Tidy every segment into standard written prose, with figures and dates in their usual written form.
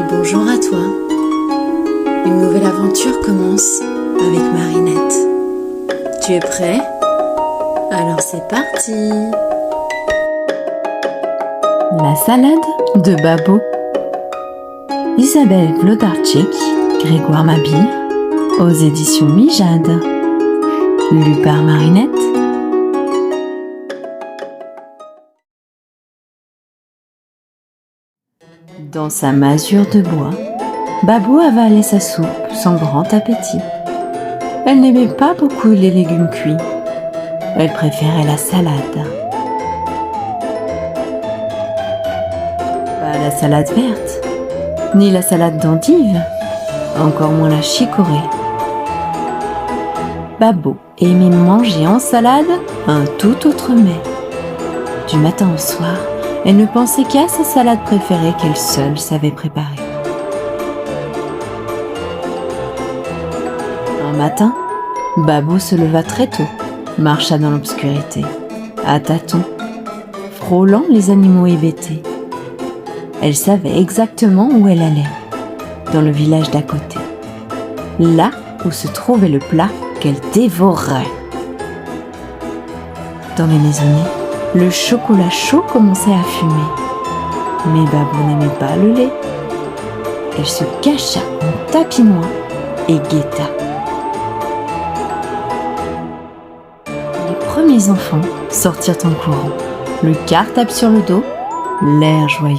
Bonjour à toi. Une nouvelle aventure commence avec Marinette. Tu es prêt? Alors c'est parti. La salade de Babo. Isabelle Wlodarczyk, Grégoire Mabille, aux éditions Mijade. Lu par Marinette. Dans sa masure de bois, Babo avalait sa soupe sans grand appétit. Elle n'aimait pas beaucoup les légumes cuits. Elle préférait la salade. Pas la salade verte, ni la salade d'endive, encore moins la chicorée. Babo aimait manger en salade un tout autre mets. Du matin au soir, elle ne pensait qu'à sa salade préférée qu'elle seule savait préparer. Un matin, Babo se leva très tôt, marcha dans l'obscurité, à tâtons, frôlant les animaux hébétés. Elle savait exactement où elle allait, dans le village d'à côté, là où se trouvait le plat qu'elle dévorerait. Dans les maisonnées, le chocolat chaud commençait à fumer. Mais Babo n'aimait pas le lait. Elle se cacha en tapinois et guetta. Les premiers enfants sortirent en courant, le cartable sur le dos, l'air joyeux.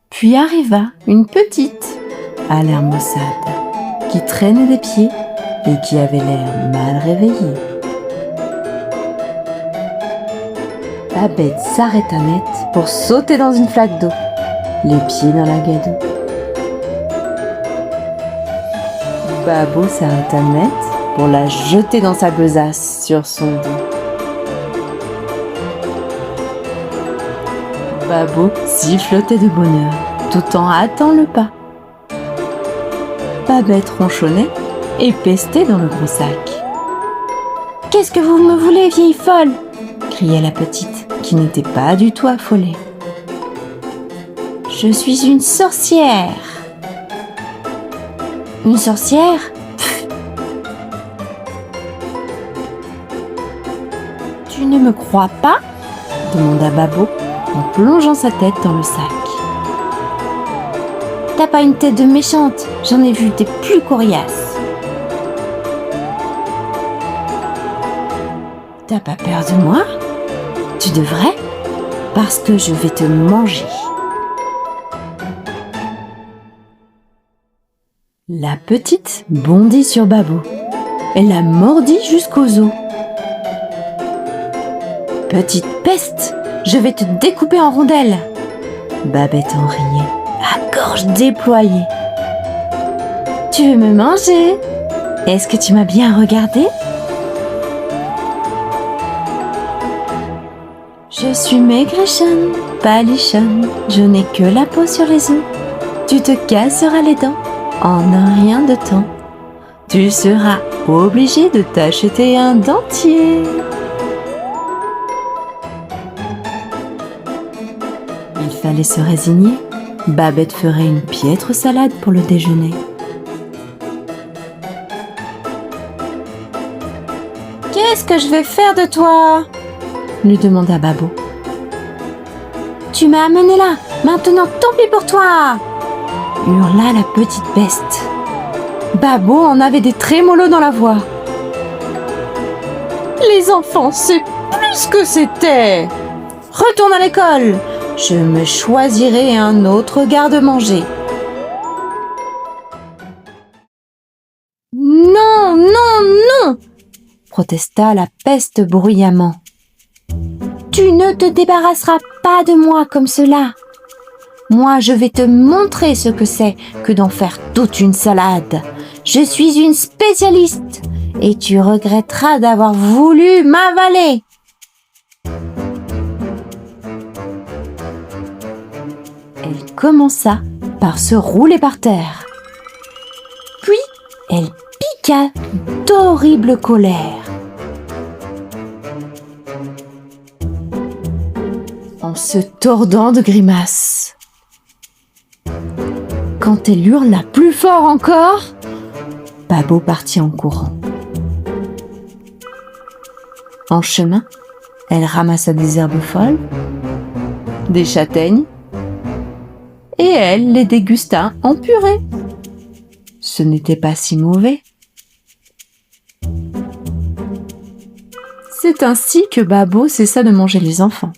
Puis arriva une petite, à l'air maussade, qui traînait des pieds et qui avait l'air mal réveillée. Babette s'arrêta net pour sauter dans une flaque d'eau, les pieds dans la gadoue. Babo s'arrêta net pour la jeter dans sa besace sur son dos. Babo sifflotait de bonheur tout en hâtant le pas. Babette ronchonnait et pestait dans le gros sac. « Qu'est-ce que vous me voulez, vieille folle ?» criait la petite, qui n'était pas du tout affolée. « Je suis une sorcière. »« Une sorcière ? Pfff. Tu ne me crois pas ?» demanda Babo en plongeant sa tête dans le sac. « T'as pas une tête de méchante, j'en ai vu des plus coriaces. »« T'as pas peur de moi ? Tu devrais, parce que je vais te manger. » La petite bondit sur Babo. Elle la mordit jusqu'aux os. « Petite peste, je vais te découper en rondelles !» Babette en riait, à gorge déployée. « Tu veux me manger ? Est-ce que tu m'as bien regardé ? Je suis maigrichonne, palichonne, je n'ai que la peau sur les os. Tu te casseras les dents en un rien de temps. Tu seras obligé de t'acheter un dentier. » Il fallait se résigner. Babette ferait une piètre salade pour le déjeuner. « Qu'est-ce que je vais faire de toi ?» lui demanda Babo. « Tu m'as amené là, maintenant tant pis pour toi !» hurla la petite peste. Babo en avait des trémolos dans la voix. « Les enfants, c'est plus ce que c'était ! Retourne à l'école, je me choisirai un autre garde-manger. »« Non, non, non !» protesta la peste bruyamment. « Tu ne te débarrasseras pas de moi comme cela. Moi, je vais te montrer ce que c'est que d'en faire toute une salade. Je suis une spécialiste et tu regretteras d'avoir voulu m'avaler. » Elle commença par se rouler par terre. Puis, elle piqua d'horrible colère. En se tordant de grimaces. quand elle hurla plus fort encore, Babo partit en courant. En chemin, elle ramassa des herbes folles, des châtaignes, et elle les dégusta en purée. Ce n'était pas si mauvais. C'est ainsi que Babo cessa de manger les enfants.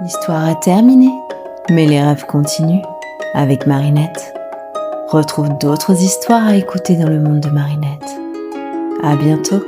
L'histoire est terminée, mais les rêves continuent avec Marinette. Retrouve d'autres histoires à écouter dans le monde de Marinette. À bientôt.